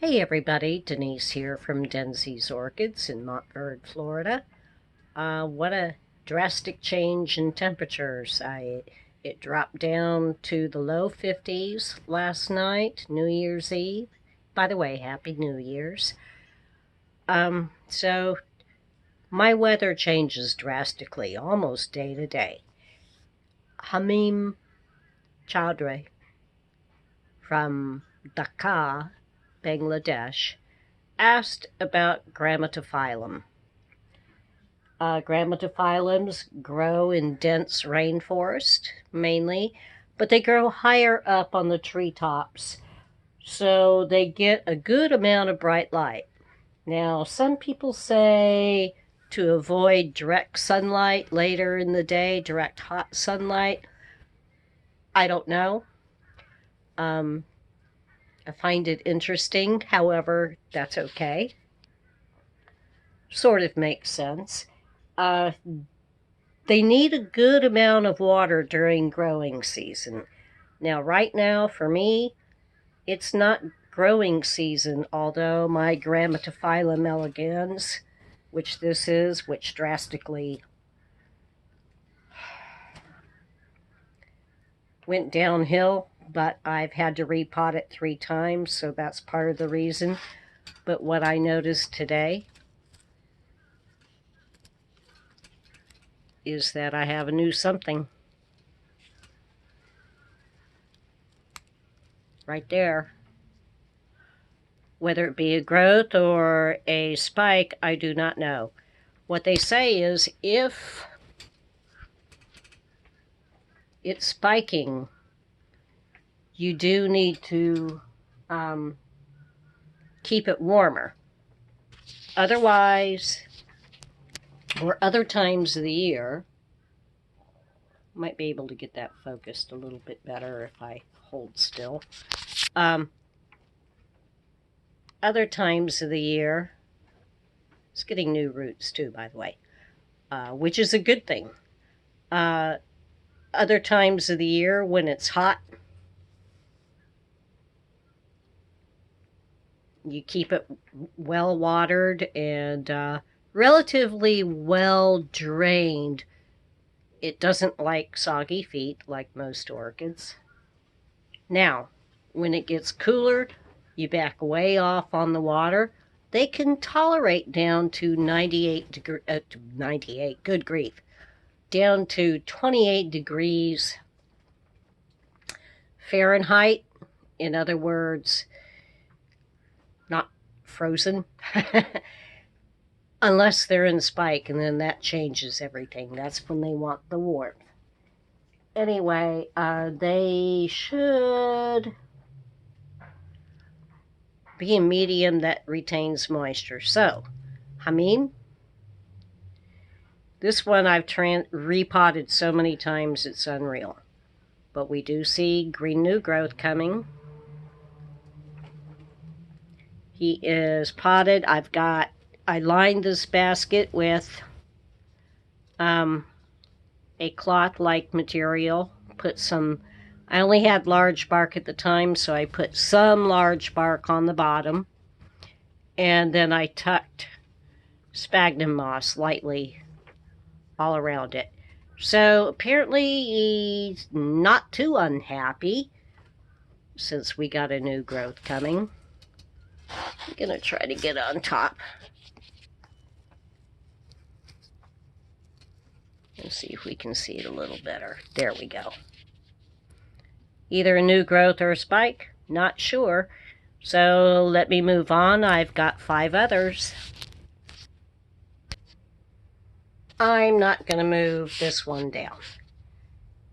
Hey everybody, Denise here from Denzie's Orchids in Montverde, Florida. What a drastic change in temperatures. It dropped down to the low 50s last night, New Year's Eve. By the way, Happy New Year's. So my weather changes drastically, almost day to day. Hamim Chaudhry from Dhaka, Bangladesh, asked about Grammatophylum. Grammatophyllums grow in dense rainforest, mainly, but they grow higher up on the treetops, so they get a good amount of bright light. Now, some people say to avoid direct sunlight later in the day, direct hot sunlight. I don't know. Um, I find it interesting. However, that's okay. Sort of makes sense. Uh, they need a good amount of water during growing season. Now, right now, for me, it's not growing season, although my Grammatophylum elegans, which this is, which drastically went downhill, but I've had to repot it 3 times, so that's part of the reason. But what I noticed today is that I have a new something right there. Whether it be a growth or a spike, I do not know. What they say is if it's spiking, you do need to keep it warmer. Otherwise, or other times of the year, might be able to get that focused a little bit better if I hold still. Other times of the year, it's getting new roots too, by the way, which is a good thing. Other times of the year when it's hot, you keep it well watered and relatively well drained. It doesn't like soggy feet like most orchids. Now, when it gets cooler, you back way off on the water. They can tolerate down to 98, good grief, down to 28 degrees Fahrenheit. In other words, not frozen. Unless they're in spike, and then that changes everything. That's when they want the warmth. Anyway, they should be a medium that retains moisture. So, Hamim, this one I've repotted so many times it's unreal. But we do see green new growth coming. He is potted. I lined this basket with a cloth-like material. I only had large bark at the time, so I put some large bark on the bottom. And then I tucked sphagnum moss lightly all around it. So apparently he's not too unhappy since we got a new growth coming. I'm going to try to get on top. Let's see if we can see it a little better. There we go. Either a new growth or a spike, not sure. So let me move on. I've got 5 others. I'm not going to move this one down.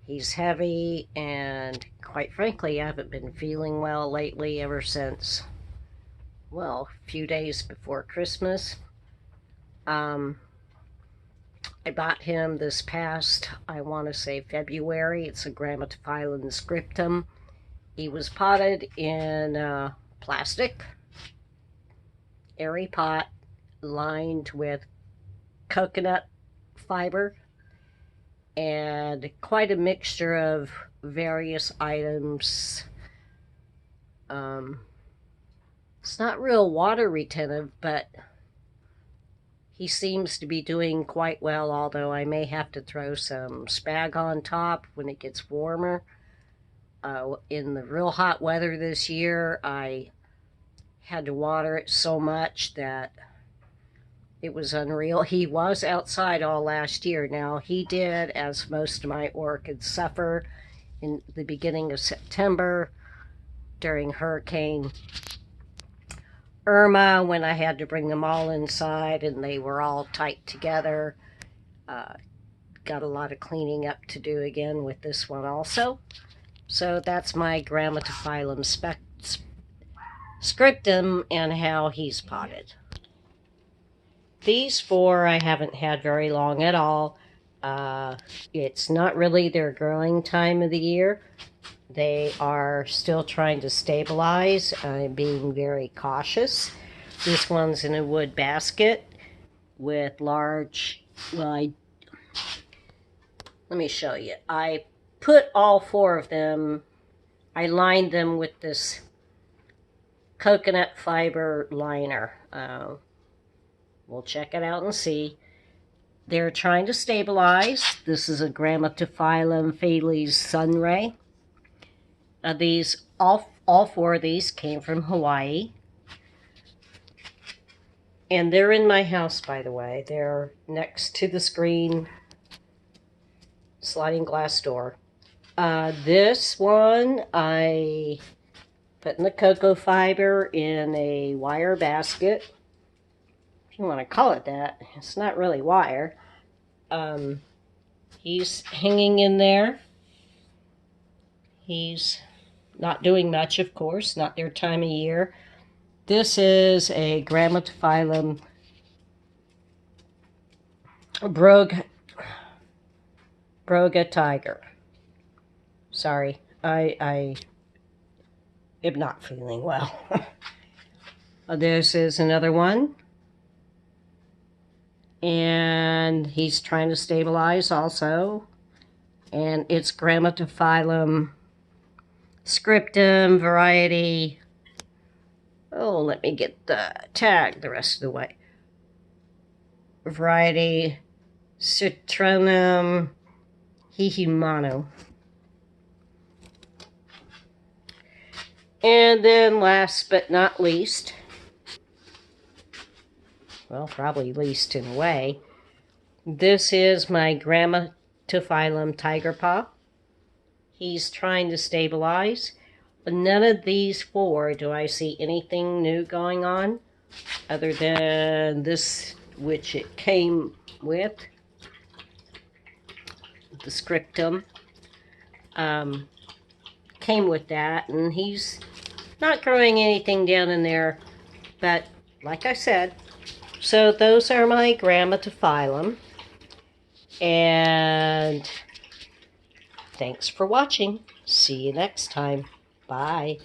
He's heavy, and quite frankly, I haven't been feeling well lately ever since, well, a few days before Christmas. I bought him this past, I want to say February. It's a Grammatophylum scriptum. He was potted in plastic, airy pot, lined with coconut fiber, and quite a mixture of various items, It's not real water retentive, but he seems to be doing quite well, although I may have to throw some spag on top when it gets warmer. In the real hot weather this year, I had to water it so much that it was unreal. He was outside all last year. Now, he did, as most of my orchids suffer, in the beginning of September during Hurricane Irma, when I had to bring them all inside and they were all tight together. Got a lot of cleaning up to do again with this one also. So that's my Grammatophylum scriptum and how he's potted. These 4 I haven't had very long at all. It's not really their growing time of the year. They are still trying to stabilize. I'm being very cautious. This one's in a wood basket with large, let me show you. I put all 4 of them, I lined them with this coconut fiber liner. We'll check it out and see. They're trying to stabilize. This is a Grammatophylum Thales Sunray. These all 4 of these came from Hawaii. And they're in my house, by the way. They're next to the screen sliding glass door. This one I put in the cocoa fiber in a wire basket. If you want to call it that. It's not really wire. He's hanging in there. He's not doing much, of course, not their time of year. This is a Grammatophylum Broga tiger. Sorry, I am not feeling well. This is another one. And he's trying to stabilize also. And it's Grammatophylum scriptum variety. Oh, let me get the tag the rest of the way. Variety Citronum hihimano. And then last but not least, well, probably least in a way, this is my Grammatophylum tiger paw. He's trying to stabilize. None of these 4 do I see anything new going on other than this, which it came with, the scriptum. Came with that, and he's not growing anything down in there, but like I said, so those are my Grammatophylum, and thanks for watching. See you next time. Bye.